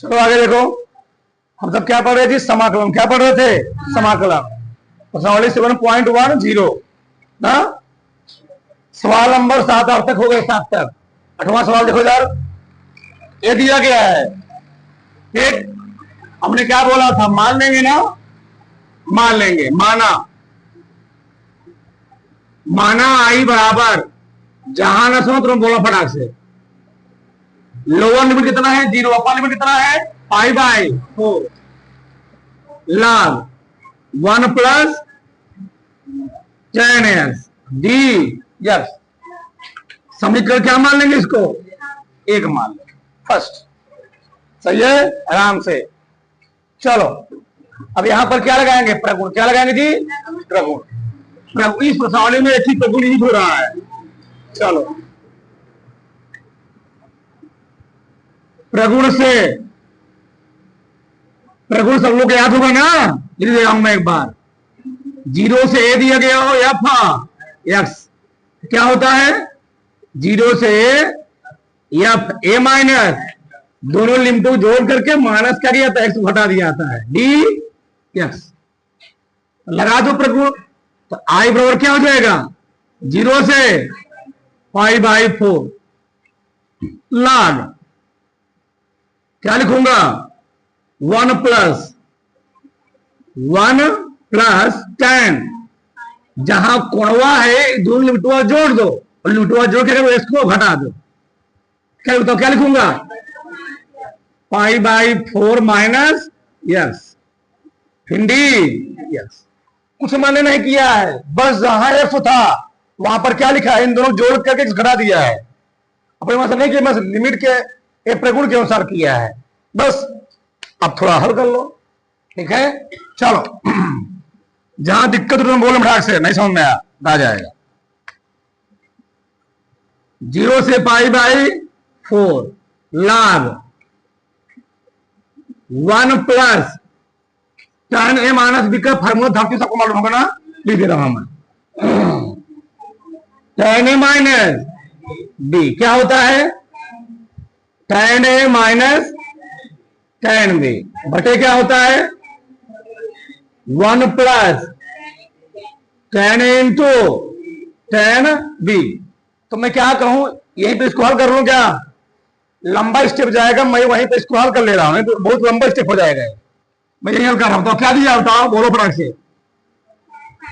चलो आगे देखो, हम सब क्या पढ़ रहे थे? समाकलन। क्या पढ़ रहे थे? समाकलन। प्रश्नावली 7.10 ना। सवाल नंबर 7 अब तक हो गए, 7 तक। 8वां सवाल देखो यार, ये दिया गया है। ठीक, हमने क्या बोला था? मान लेंगे ना, मान लेंगे। माना माना आई बराबर, जहां न सुनो तुम बोलो फटाक से। लोअर लिमिट कितना है? 0। अपर लिमिट कितना है? π/4 log 1 + tan x dx। समीकरण क्या मान लेंगे इसको? एक मान लेंगे फर्स्ट। सही है, आराम से। चलो अब यहां पर क्या लगाएंगे? प्रगुण। क्या लगाएंगे जी? प्रगुण। इस प्रश्नावली में एक ही प्रगुण यूज हो रहा है। चलो, प्रगुण से, प्रगुण सब लोग याद होगा ना। हम एक बार 0 से ए दिया गया हो एफ एक्स, क्या होता है? 0 से एफ ए माइनस, दोनों लिमिटों जोड़ करके माइनस क्या किया था? एक्स घटा दिया जाता है, डी एक्स। लगा दो प्रगुण, तो आई बराबर क्या हो जाएगा? 0 से π/4 log, क्या लिखूंगा? 1 + tan। जहां कोणवा है दोनों लिमिटवा जोड़ दो, और लिमिटवा जोड़ के इसको घटा दो। क्या बताओ, क्या लिखूंगा? π/4 माइनस यस हिंदी यस। कुछ मैंने नहीं किया है, बस जहां एफ था वहां पर क्या लिखा है? इन दोनों जोड़ करके घटा दिया है। अपने वहां से नहीं किया, बस लिमिट के प्रगुण के अनुसार किया है बस। अब थोड़ा हल कर लो, ठीक है। चलो जहां दिक्कत तुम बोलो मठाक से, नहीं समझ में आया आ जाएगा। 0 से π/4 log 1 + tan a - b का फार्मूला धरती सबको मालूम होगा ना, लिख दे रहा हूं मैं। tan a - b क्या होता है? tan a - tan b बटे क्या होता है? 1 + tan a × tan b। तो मैं क्या कहूं, यहीं पे इसको हल कर लूं क्या? लंबा स्टेप जाएगा, मैं वहीं पे इसको हल कर ले रहा हूं, तो बहुत लंबा स्टेप हो जाएगा। मैं यही हल कर रहा हूं। तो क्या दिया बताओ, बोलो फटाक से।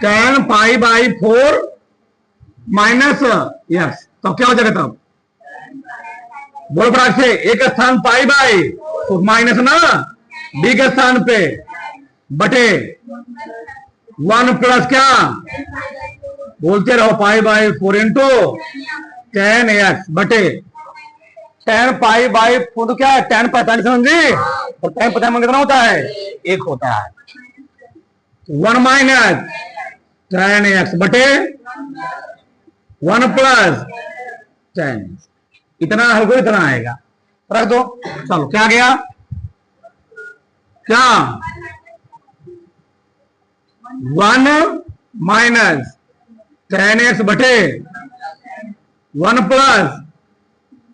tan π/4 माइनस यस, तो क्या हो जाएगा तब? बोलो फटाक से। एक स्थान π/4 माइनस ना, b के स्थान पे बटे 1 + क्या बोलते रहो? π/4 × tan x बटे tan π/4। तो क्या है? tan 45 समझे, और tan 50 में कितना होता है? 1 होता है। 1 माइनस tan x बटे 1 + tan x। इतना हल को इतना आएगा, रख दो। चलो क्या गया? क्या? 1 माइनस tan x बटे 1 +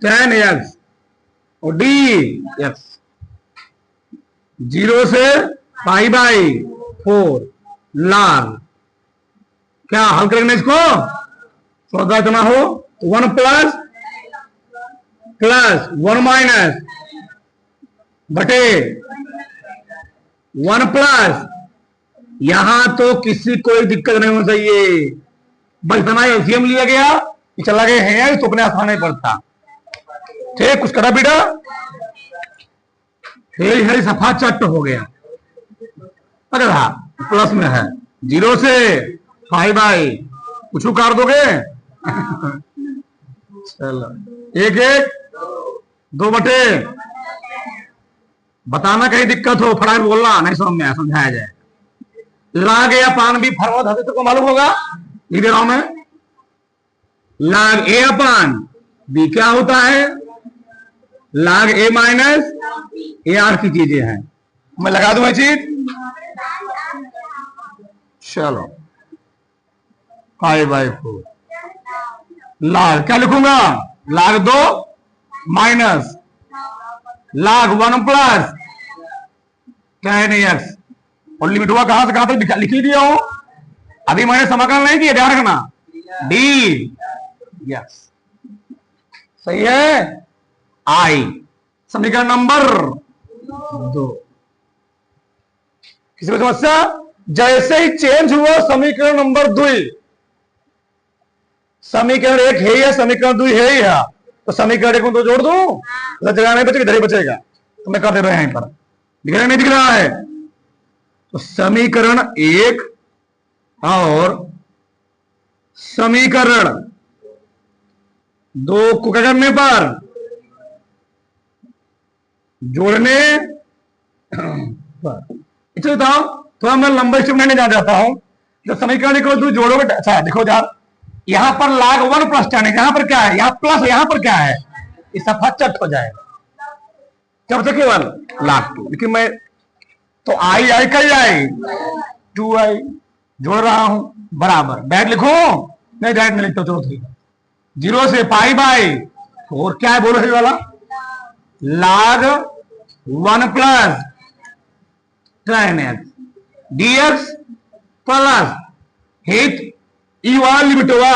tan x और dx। 0 से π/4 log, क्या हल करेंगे इसको? सौदा इतना हो 1 + 1 - बटे 1 +। यहां तो किसी कोई दिक्कत नहीं होनी चाहिए, बस इतना एलसीएम लिया गया, चला गए हैं तो अपने आसान नहीं पड़ता। ठीक, कुछ करा बेटा? हेरी हेरी सफा चट हो गया। अरे हाँ, प्लस में है। 0 से π/, कुछ कर दोगे? चलो 1 1 2 बटे, बताना कहीं दिक्कत हो, फटाफट बोलना, नहीं समझ में समझाया जाए। log a upon b formula धरती को मालूम होगा, लिख दे रहा हूं मैं। log a अपान b क्या होता है? log a - a r की चीजें हैं। मैं लगा दूं चीज। चलो π/4 log क्या लिखूंगा? log 2 minus log 1 plus tan x, और लिमिट हुआ कहां से कहां तक लिख दिया हूं, अभी मैंने समाकलन नहीं किया, ध्यान रखना, डी यस सही है। आई समीकरण नंबर 2। किसी को समस्या? जैसे ही चेंज हुआ समीकरण नंबर 2, समीकरण 1 है या समीकरण 2 है या, तो समीकरण 1 में तो जोड़ दो, जगह नहीं बचेगा, इधर ही बचेगा, तो मैं कर दे रहा हूं यहीं पर, दिख रहा नहीं दिख रहा है, तो समीकरण 1 और समीकरण 2 को क्या करने पर जोड़ने पर, इसे बताओ थोड़ा मैं लंबा स्टेप नहीं जाना चाहता हूं। जब समीकरण को दो जोड़ोगे, अच्छा देखो यार, यहां पर log 1 प्लस tan है, यहां पर क्या है, यहां प्लस, यहां पर क्या है, इस सफा चट हो जाएगा, क्या बचा केवल log 2, लेकिन मैं तो आई आई का ही आई 2i जोड़ रहा हूं, बराबर बैग लिखो, नहीं डायरेक्ट में लिखता, चलो ठीक है, 0 से पाई बाई 4 क्या है बोलो सही वाला, log 1 plus tan x dx plus हिट ई वाला लिमिट हुआ,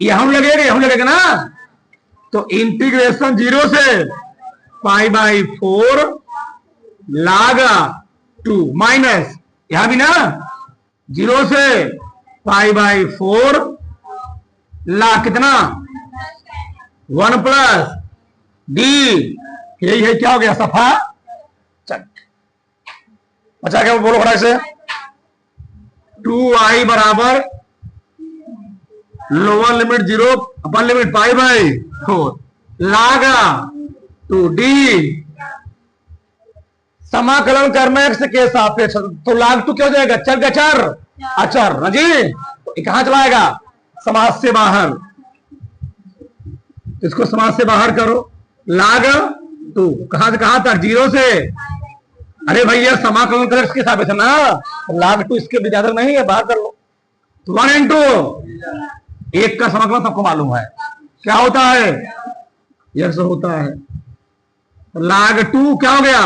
यहां लगेगा ना, तो इंटीग्रेशन 0 से पाई बाई 4 log 2 माइनस यहां भी ना 0 से पाई बाई 4 log कितना 1 प्लस डी, यही है, क्या हो गया सफा चट, बचा क्या बोलो फटाक से, 2i बराबर lower limit 0 upper limit pi by 4 log 2d, समाकलन करना x के सापेक्ष, तो log 2 क्या हो जाएगा, चर गचर अचर ना जी, तो कहां चलाएगा, समाज से बाहर, इसको समाज से बाहर करो, log 2 कहां से कहां तक, 0 से, अरे भैया समाकलन कर इसके सापेक्ष ना, log 2 इसके ज्यादा नहीं है, बाहर कर लो, तो 1 इंटू 1 का समाकलन सबको मालूम है क्या होता है, x होता है, log 2 क्या हो गया,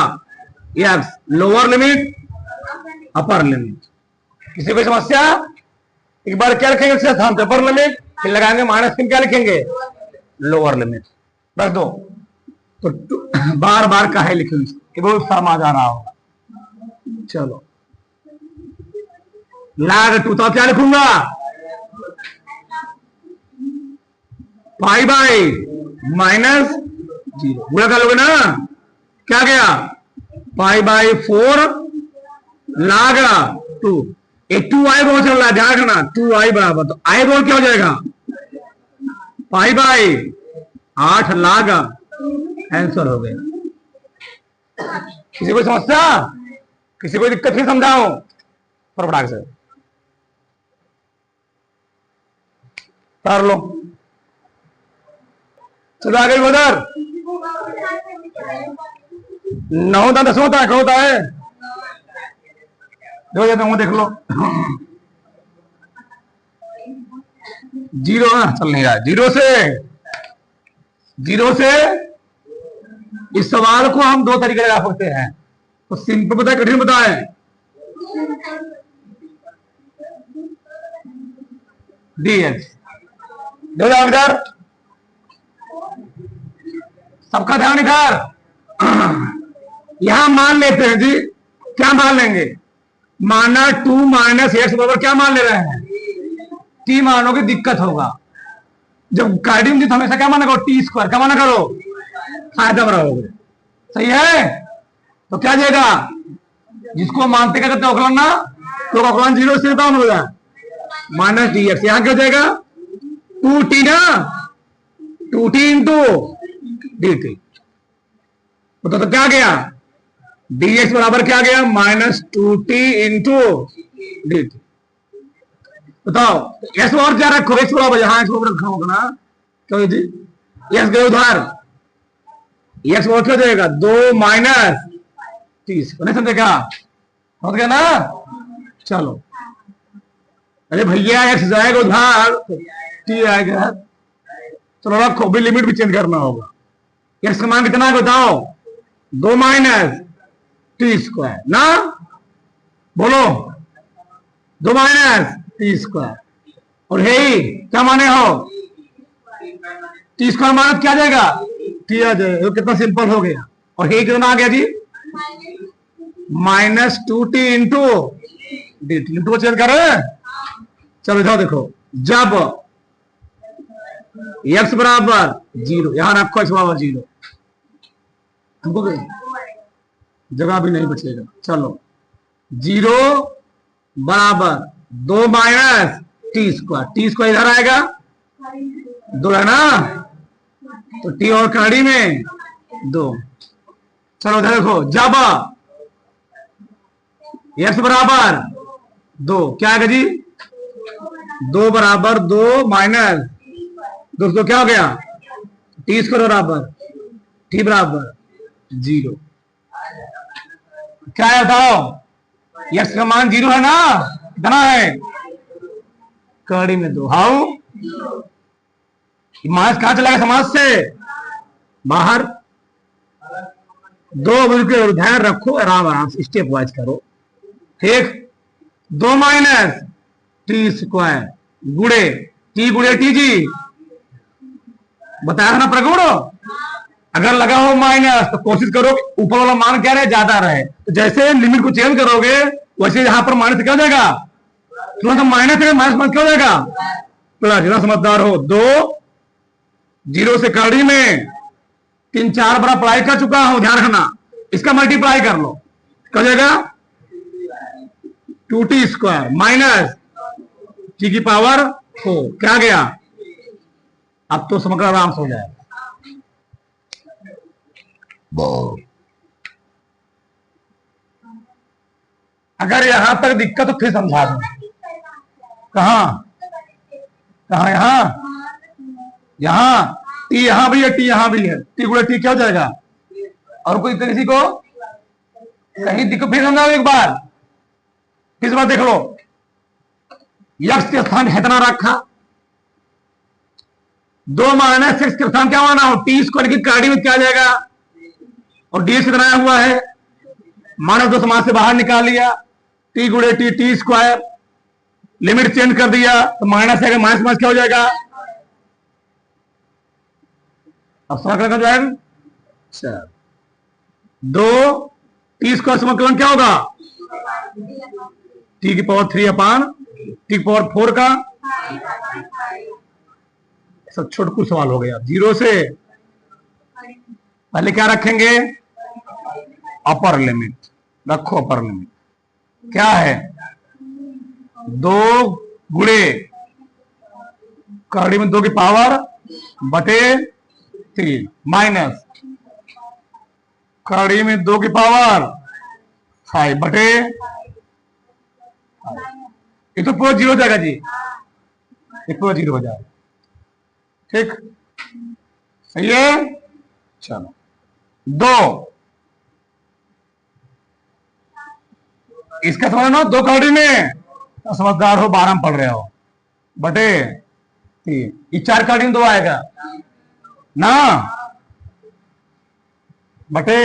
x lower limit upper limit, किसी को समस्या, एक बार क्या लिखेंगे इसके स्थान पे अपर लिमिट, फिर लगाएंगे माइनस, फिर क्या लिखेंगे लोअर लिमिट, रख दो, तो बार बार का है लिखेंगे, वो समझ आ रहा होगा, चलो log 2 तो क्या लिखूंगा, पाई बाई माइनस 0 बुरा कर लोगे ना, क्या गया पाई बाई 4 log 2, एक 2i रोल चल रहा है, ध्यान रखना 2i बराबर, तो i रोल क्या हो जाएगा, पाई बाई 8 log, आंसर हो गया। किसी को समस्या, किसी को दिक्कत फिर समझाओ फटाक से कर लो, चलो आगे उधर 9 था 10 होता है, क्या होता है, देख लो 0 चल नहीं रहा, 0 से इस सवाल को हम 2 तरीके लगा सकते हैं, तो सिंपल बताए कठिन बताए, dx देखो इधर, सबका ध्यान इधर, यहां मान लेते हैं जी, क्या मान लेंगे, माना 2 माइनस एक्स बराबर क्या मान ले रहे हैं, टी मानोगे दिक्कत होगा, जब कार्डियम थी हमेशा क्या माना करो, टी स्क्वायर, क्या माना करो फायदा बराबर, सही है, तो क्या जाएगा, जिसको मानते क्या करते अवकलन ना, तो अवकलन 0 से कम हो जाए, माइनस डी एक्स, यहां क्या हो जाएगा 2t ना, 2t इंटू dt, तो क्या गया dx बराबर क्या गया, माइनस 2t इंटू dt, बताओ s और क्या रखो, x बराबर यहां x बराबर रखा होगा ना, क्यों जी s गए उधर, x बराबर क्या जाएगा 2 माइनस 30, नहीं समझे क्या, समझ गया ना, चलो, अरे भैया x जाएगा उधर, t आएगा, चलो रखो, भी लिमिट भी चेंज करना होगा, x का मान कितना है बताओ, 2 माइनस टी स्क्वायर ना, बोलो 2 माइनस टी स्क्वायर। और हे क्या माने हो, टी स्क्वायर माइनस क्या आ जाएगा, टी आ जाएगा। कितना सिंपल हो गया। और हे कितना आ गया जी, -2t into D T. Into को चेंज कर रहे हैं। चलो इधर देखो, जब x बराबर 0, यहां रखो x बराबर 0, हमको जगह भी नहीं बचेगा। चलो 0 बराबर 2 minus T square, T square इधर आएगा 2 है ना, तो टी और कड़ी में 2। चलो इधर देखो, जब x बराबर 2, क्या आएगा जी, 2 बराबर 2 माइनस दोस्तों क्या हो गया, टी स्क्वायर बराबर टी बराबर 0। क्या है बताओ, x का मान 0 है ना, कितना है, कड़ी में 2। हाउ, माइनस कहां चला गया समाज से बाहर। 2 बिल्कुल ध्यान रखो, आराम आराम से स्टेप वाइज करो। ठीक, 2 माइनस टी स्क्वायर गुड़े टी गुड़े टी जी, बताया था ना प्रगुण। अगर लगा हो माइनस तो कोशिश करो कि ऊपर वाला मान क्या रहे, ज्यादा रहे। तो जैसे लिमिट को चेंज करोगे वैसे यहां पर माइनस क्या हो जाएगा, तुरंत माइनस है, माइनस क्या हो जाएगा प्लस। जितना समझदार हो, 2 0 से कड़ी में 3-4 बार अप्लाई कर चुका हूं, ध्यान रखना। इसका मल्टीप्लाई कर लो, क्या हो जाएगा 2t स्क्वायर माइनस टी की पावर 4, क्या गया। अब तो समग्र आराम से हो जाएगा। अगर यहां तक दिक्कत तो फिर समझा दो। कहां कहां, यहां टी यहां भी है, टी यहां भी है, टी गुणे टी क्या हो जाएगा। और कोई किसी को कहीं दिक्कत, फिर समझाओ एक बार, इस बार देख लो। यक्स के स्थान इतना रखा, 2 माइनस एक्स के स्थान क्या माना हो, टी स्क्वायर की कड़ी में क्या आ जाएगा, और डी से बनाया हुआ है, माइनस 2 समाज से बाहर निकाल लिया, टी गुणे T T square, limit change कर दिया तो माइनस है, माइनस माइनस क्या हो जाएगा। अब समाकलन जो है 2 टी स्क्वायर समाकलन क्या होगा, टी की पावर 3 अपान टी की पावर 4 का। सब छोटकू सवाल हो गया। 0 से पहले क्या रखेंगे, अपर लिमिट रखो। अपर लिमिट क्या है, 2 गुणे कड़ी में 2 की पावर बटे 3 माइनस कड़ी में 2 की पावर 5 बटे, ये तो पूरा 0 हो जाएगा जी, ये पूरा 0 हो जाएगा। ठीक, सही है। चलो 2, इसका समझना 2 कड़ी में, समझदार हो, 12 में पढ़ रहे हो, बटे 3, ये 4 कड़ी में 2 आएगा ना, बटे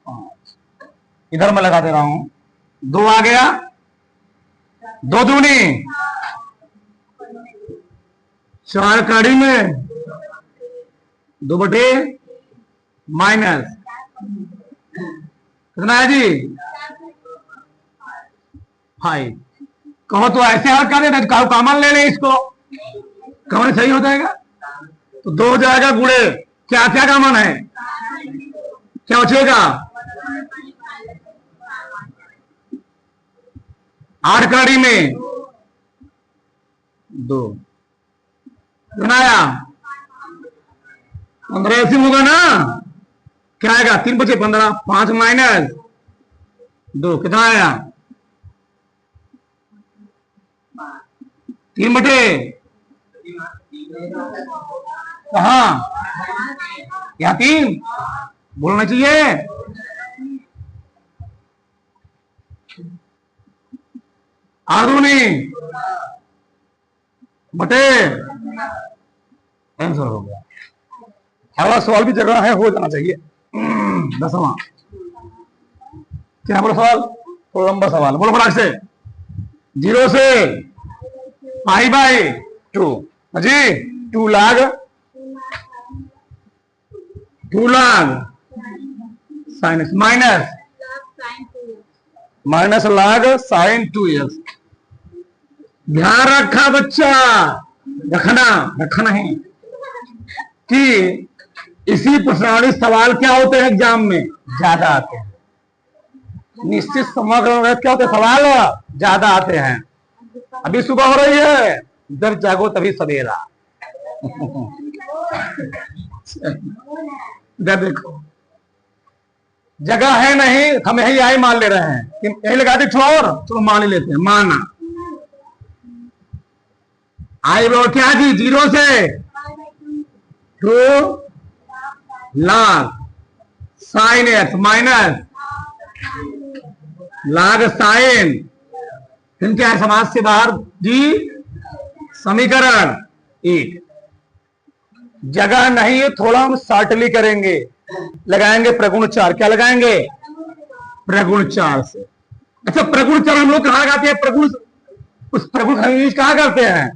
5। इधर मैं लगा दे रहा हूं, 2 आ गया, 2 दूनी 4 कड़ी में 2 बटे माइनस कितना है जी 5। कहो तो ऐसे हल कर देना, कहो कॉमन ले ले इसको, कॉमन सही हो जाएगा। तो 2 हो जाएगा गुणे क्या क्या कॉमन है, क्या बचेगा 8 कड़ी में 2 बनाया 15 ऐसे होगा ना, क्या आएगा 3 बचे 15, 5 माइनस 2 कितना आया 3 बटे, कहा या 3 बोलना चाहिए। आधुनी बटे आंसर हो गया। अगला सवाल भी जगह है, हो जाना चाहिए। 10वां क्या बोलो सवाल, थोड़ा लंबा सवाल बोलो फटाक से। 0 से pi by 2 ji, 2 log sine x minus लाग साइन 2x। ध्यान रखा बच्चा, रखना है कि इसी प्रश्नावली सवाल क्या होते हैं एग्जाम में ज्यादा आते हैं। निश्चित समग्र क्या होते हैं सवाल ज्यादा आते हैं। अभी सुबह हो रही है, जब जागो तभी सवेरा। देखो जगह है नहीं, हम यही आई मान ले रहे हैं कि यही लगा दी छोड़, चलो मान ही लेते हैं। माना आई बोल क्या जी, 0 से 2 लाग साइन एक्स माइनस लाग साइन, फिर क्या है समाज से बाहर जी, समीकरण 1। जगह नहीं है, थोड़ा हम शॉर्टली करेंगे, लगाएंगे प्रगुण 4। क्या लगाएंगे, प्रगुण 4 से। अच्छा प्रगुण 4 हम लोग कहां लगाते हैं, प्रगुण, उस प्रगुण यूज कहां करते हैं,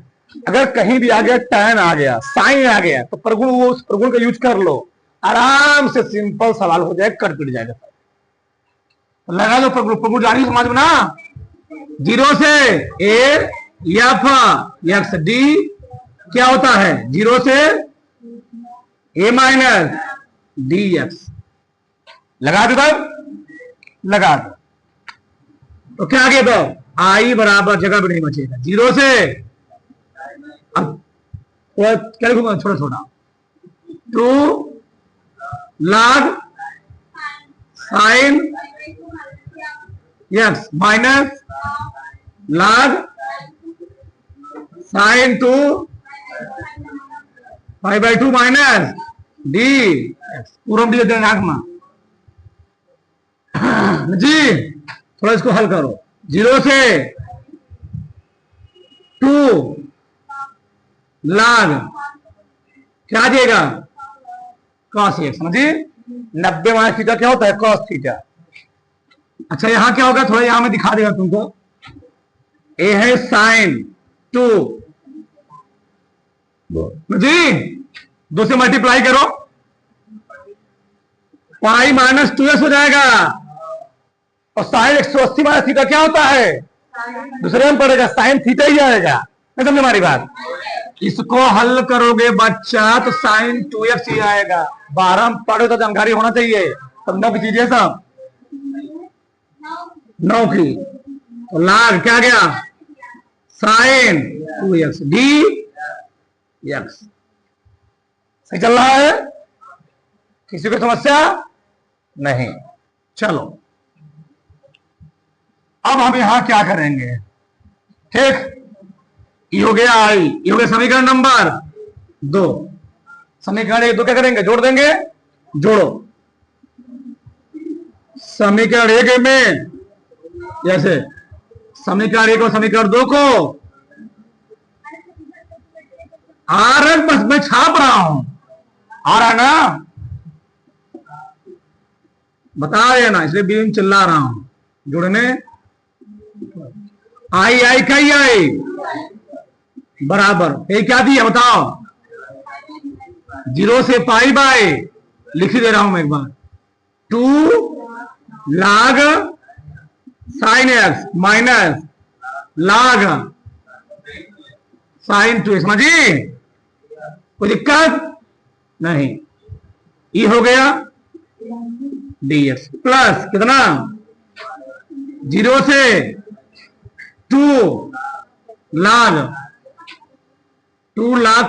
अगर कहीं भी आ गया tan आ गया साइन आ गया तो प्रगुण, वो उस प्रगुण का यूज कर लो, आराम से सिंपल सवाल हो जाएगा, कट पिट जाएगा। तो लगा दो प्रगुण, प्रगुण जानी समझ में ना। 0 से a एफ एक्स डी क्या होता है, 0 से a माइनस डी एक्स। लगा दो तब, लगा दो तो क्या आगे दो, आई बराबर, जगह भी नहीं बचेगा, 0 से अब क्या लिखूंगा छोटा छोटा, 2 लाग साइन एक्स माइनस लाग साइन 2 5/2 माइनस डी पूरा डी रखना जी। थोड़ा इसको हल करो, 0 से 2 लाग क्या देगा, कॉस एक्स, समझिए 90 माइनस थीटा क्या होता है, कॉस थीटा। अच्छा यहां क्या होगा, थोड़ा यहां में दिखा देगा तुमको, ए है साइन 2 जी, 2 से मल्टीप्लाई करो, पाई माइनस 2x हो जाएगा, और साइन 180 माइनस थीटा क्या होता है, दूसरे में पड़ेगा साइन थीटा ही आएगा। नहीं समझे हमारी बात, इसको हल करोगे बच्चा तो साइन 2x ही आएगा। 12 में पढ़ो तो जानकारी होना चाहिए, तब 9 की चीजें सब 9 की, तो लाग क्या गया, साइन 2x डी एक्स। सही चल रहा है, किसी को समस्या नहीं। चलो अब हम यहां क्या करेंगे, ठीक, ये हो गया आई, ये हो गया समीकरण नंबर 2। समीकरण 1 2 क्या करेंगे, जोड़ देंगे, जोड़ो समीकरण 1 में, जैसे समीकरण 1 और समीकरण 2 को बस मैं छाप रहा हूं, आ रहा ना, बता रहे ना, इसलिए बीच चिल्ला रहा हूं। जुड़ने आई आई कई आई बराबर, ये क्या दिया बताओ, 0 से पाई बाय, लिख दे रहा हूं मैं एक बार, 2 लाग साइन एक्स माइनस लाग साइन 2, समझिए कोई दिक्कत नहीं। ये हो गया dx प्लस कितना, 0 से 2 लाग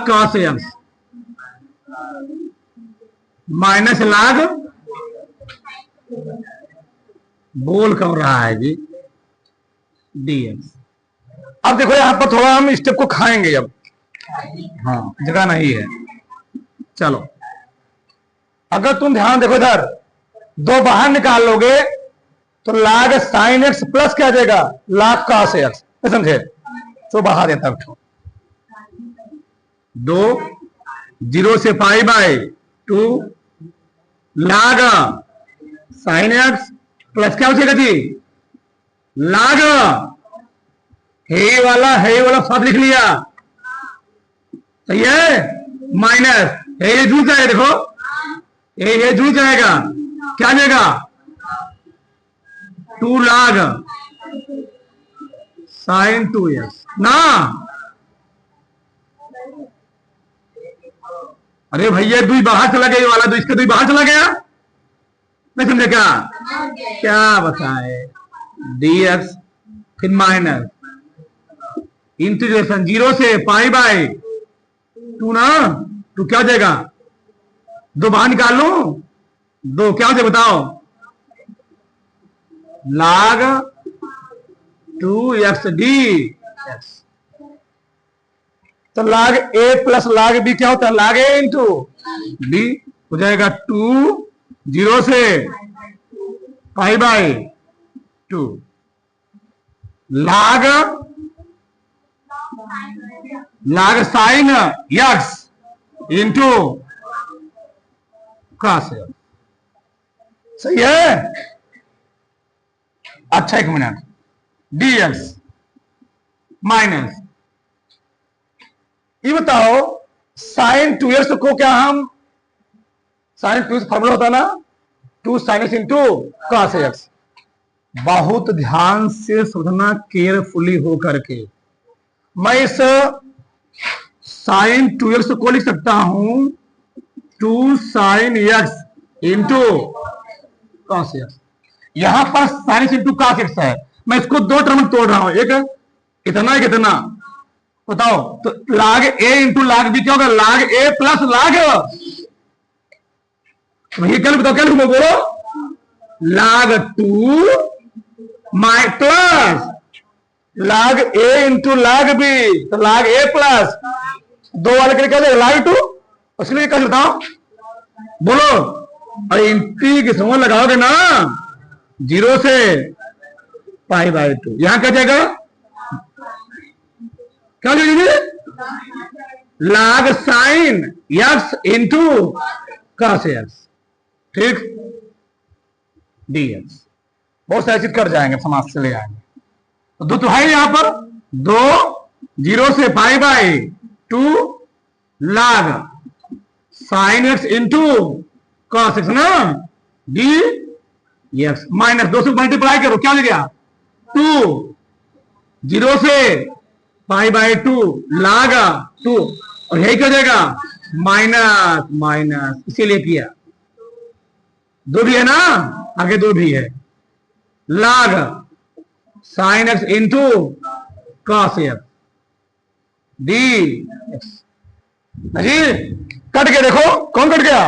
cos x माइनस लाग, बोल कौन रहा है जी, dx। अब देखो यहां पर थोड़ा हम स्टेप को खाएंगे, अब हाँ जगह नहीं है। चलो अगर तुम ध्यान देखो इधर, 2 बाहर निकाल लोगे तो लाग साइन एक्स प्लस क्या देगा, लाग cos x, समझे, तो बाहर देता उठो, 2 0 से पाई by 2 log sine x plus क्या बचेगा जी, लाग हे वाला साथ लिख लिया, सही है, माइनस ये जुड़ जाएगा, देखो ये जुड़ जाएगा, क्या जाएगा 2 लाग साइन 2x ना। अरे भैया दुई बाहर चला गया, ये वाला दो इसका दुई बाहर चला गया, नहीं समझे क्या, क्या बताए, dx फिर माइनस इंटीग्रेशन 0 से पाई बाय 2 ना, तो क्या जाएगा, दो बाहर निकाल लो, दो क्या हो जाए बताओ, लाग 2x dx। तो लाग a प्लस लाग b क्या होता है, लाग a इंटू b हो जाएगा 2 0 से पाई by 2 log sine x into cos x, सही है। अच्छा एक मिनट, dx माइनस ये बताओ साइन 2x को क्या हम, साइन 2 फॉर्मूला होता है ना 2 sin x into cos x। बहुत ध्यान से समझना, केयरफुली हो करके, मैं इस साइन 2x को लिख सकता हूं 2 sin x into cos x। यहां पर sine x into cos x है, मैं इसको दो टर्म तोड़ रहा हूं, एक इतना एक इतना, बताओ तो लाग a इंटू लाग b क्या होगा, लाग a प्लस लाग, ये क्या बताओ, क्या लिखूंगा बोलो, लाग 2 माइ प्लस लाग a इंटू लाग b, तो लाग a प्लस दो वाले के लिए क्या जाएगा लाग 2, उसके लिए क्या बताओ बोलो, और इंटीग्रेशन लगाओगे ना 0 से पाई बाय 2, यहां क्या जाएगा, क्या लिखेंगे, log sine x into cos x, ठीक, dx। बहुत सारी चीज कर जाएंगे, समाज से ले आएंगे, तो दो तो है यहां पर, 2 0 से पाई by 2 log sine x into cos x ना, dx माइनस 2 से मल्टीप्लाई करो, क्या लग गया 2 0 से पाई बाय 2 लागा 2, और यही क्या जाएगा माइनस माइनस, इसीलिए किया, दो भी है ना, आगे दो भी है, लाग sine x into cos x D G, cut के देखो कौन कट गया,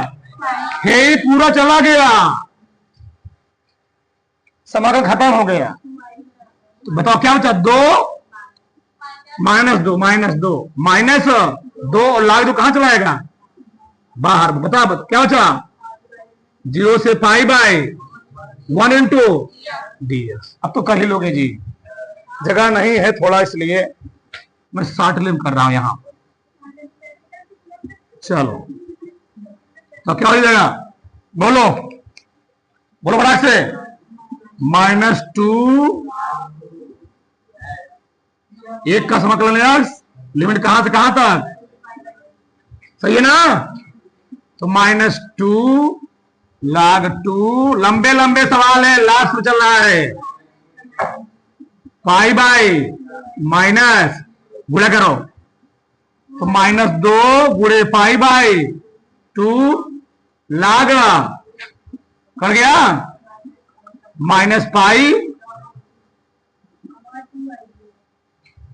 हे पूरा चला गया, समाकलन खत्म हो गया, तो बताओ क्या बचा, 2 -2 -2 और लाग 2 कहां चलाएगा बाहर, बता क्या बचा 0 से पाई बाय 1 इंटू dx। अब तो कर ही लोगे जी, जगह नहीं है थोड़ा, इसलिए मैं शॉर्ट लिम कर रहा हूं यहां, चलो तो क्या हो जाएगा बोलो बोलो फटाक से, -2 एक का समाकलन x लिमिट कहां से कहां तक, सही है ना, तो -2 log 2, लंबे लंबे सवाल है, लास्ट में चल रहा है, पाई बाय माइनस गुणा करो, तो -2 गुणे पाई बाय 2 log कर गया माइनस पाई,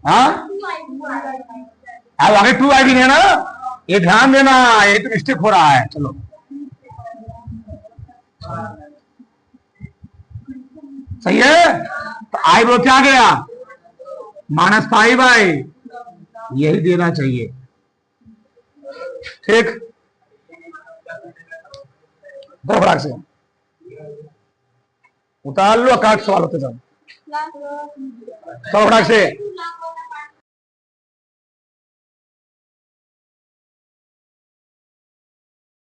हाँ अब आगे 2 आई भी नहीं है ना, ये ध्यान देना, ये तो मिस्टेक हो रहा है, चलो सही है, तो आई वो क्या गया -5 बाय, यही देना चाहिए, ठीक, दो फटाक से उतार लो, काट सवाल होते सब, तो फटाक से